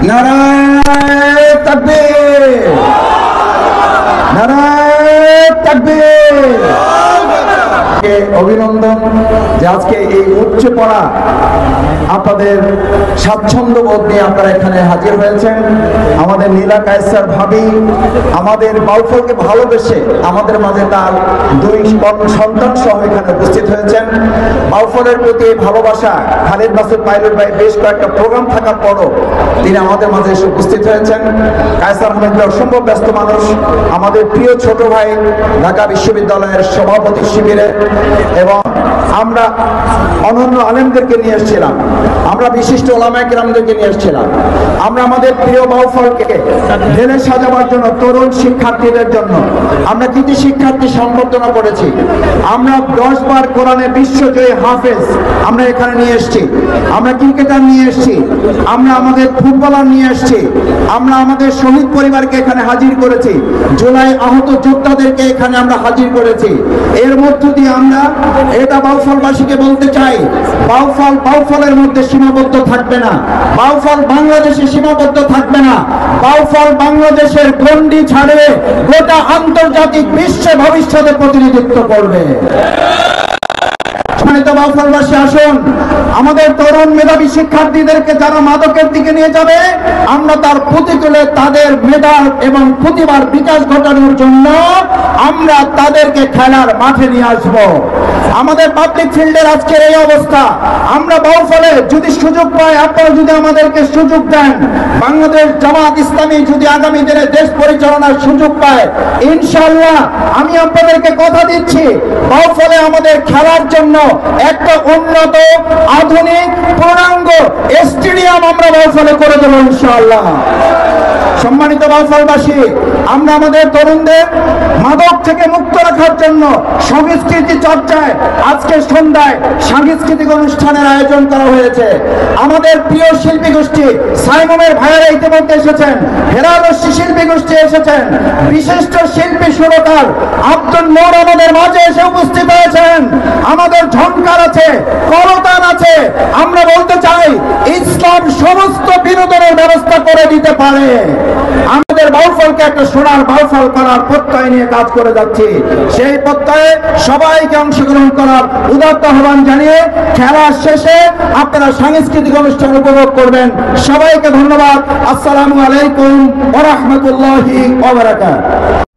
নারায়ে তাকবীর, নারায়ে তাকবীর। অভিনন্দন যে আজকে এই উচ্চ পড়া আপনাদের স্বাচ্ছন্দ্য বোধ নিয়ে আপনারা এখানে হাজির হয়েছেন। আমাদের নীলা কায়সার ভাবি আমাদের বাউফলকে ভালোবেসে আমাদের মাঝে তার দুই সন্তান সহ এখানে উপস্থিত হয়েছেন। বাউফলের প্রতি ভালোবাসা খালিদ মাসুদ পাইলট ভাই বেশ কয়েকটা প্রোগ্রাম থাকার পরও তিনি আমাদের মাঝে এসে উপস্থিত হয়েছেন। কায়সার আহমেদ অসম্ভব ব্যস্ত মানুষ, আমাদের প্রিয় ছোট ভাই, ঢাকা বিশ্ববিদ্যালয়ের সভাপতি শিবিরে, এবং আমরা অনন্য আলেমদেরকে নিয়ে এসেছিলাম, আমরা বিশিষ্ট ওলামায়ে কেরামদেরকে নিয়ে এসেছিলাম। আমরা আমাদের প্রিয় বাউফলকে ঢেলে সাজাবার জন্য তরুণ শিক্ষার্থীদের জন্য আমরা কৃতি শিক্ষার্থী সম্বর্ধনা করেছি। আমরা 10 বার কোরআনে বিশ্বজয়ী হাফেজ আমরা এখানে নিয়ে এসেছি, আমরা ক্রিকেটার নিয়ে এসেছি, আমরা আমাদের ফুটবলার নিয়ে এসেছি, আমরা আমাদের শহীদ পরিবারকে এখানে হাজির করেছি, জুলাই আহত যোদ্ধাদেরকে এখানে আমরা হাজির করেছি। এর মধ্য দিয়ে আমরা এটা বাউফলবাসীকে বলতে চাই, বাউফলের মধ্যে সীমাবদ্ধ থাকবে না, বাউফল বাংলাদেশে সীমাবদ্ধ থাকবে না, বাউফল বাংলাদেশের গণ্ডি ছাড়ে গোটা আন্তর্জাতিক বিশ্বে ভবিষ্যতে প্রতিনিধিত্ব করবে। বাউফলবাসী আসুন, আমাদের তরুণ মেধাবী শিক্ষার্থীদেরকে যারা মাদকের দিকে নিয়ে যাবে আমরা তার প্রতিকূলে তাদের মেধা এবং প্রতিভার বিকাশ ঘটানোর জন্য আমরা তাদেরকে খেলার মাঠে নিয়ে আসব। আমাদের পাবলিক ফিল্ডের আজকের এই অবস্থা, আমরা বাউফলে যদি সুযোগ পাই, আপনারা যদি আমাদেরকে সুযোগ দেন, বাংলাদেশ জামাত ইসলামী যদি আগামী দিনে দেশ পরিচালনার সুযোগ পায়, ইনশাআল্লাহ আমি আপনাদেরকে কথা দিচ্ছি বাউফলে আমাদের খেলার জন্য একটা উন্নত আধুনিক পূর্ণাঙ্গ স্টেডিয়াম আমরা বাউফলে করে দেব ইনশাআল্লাহ। সম্মানিত বাউফলবাসী, আমরা আমাদের তরুণদের মাদক থেকে মুক্ত রাখার জন্য সংস্কৃতি চর্চায় আজকে সন্ধ্যায় সাংস্কৃতিক অনুষ্ঠানের আয়োজন করা হয়েছে। আমাদের প্রিয় শিল্পী গোষ্ঠী সাইমনের ভাইয়েরা ইতিমধ্যে এসেছেন, হেরালস্যি শিল্পী গোষ্ঠী এসেছেন, বিশিষ্ট শিল্পী সুরকার আব্দুল নূর আমাদের মাঝে এসে উপস্থিত হয়েছেন, আমাদের ঝংকার আছে, করতান আছে। আমরা বলতে চাই ইসলাম সমস্ত বিনোদনের ব্যবস্থা করে দিতে পারে। আমাদের বাউফলকে একটা সোনার বাউফল করার প্রত্যয় নিয়ে কাজ করে যাচ্ছি। সেই প্রত্যয়ে সবাইকে অংশগ্রহণ করার উদাত্ত আহ্বান জানিয়ে খেলা শেষে আপনারা সাংস্কৃতিক অনুষ্ঠান উপভোগ করবেন। সবাইকে ধন্যবাদ। আসসালামু আলাইকুম ওয়া রাহমাতুল্লাহি ওয়া বারাকাতুহু।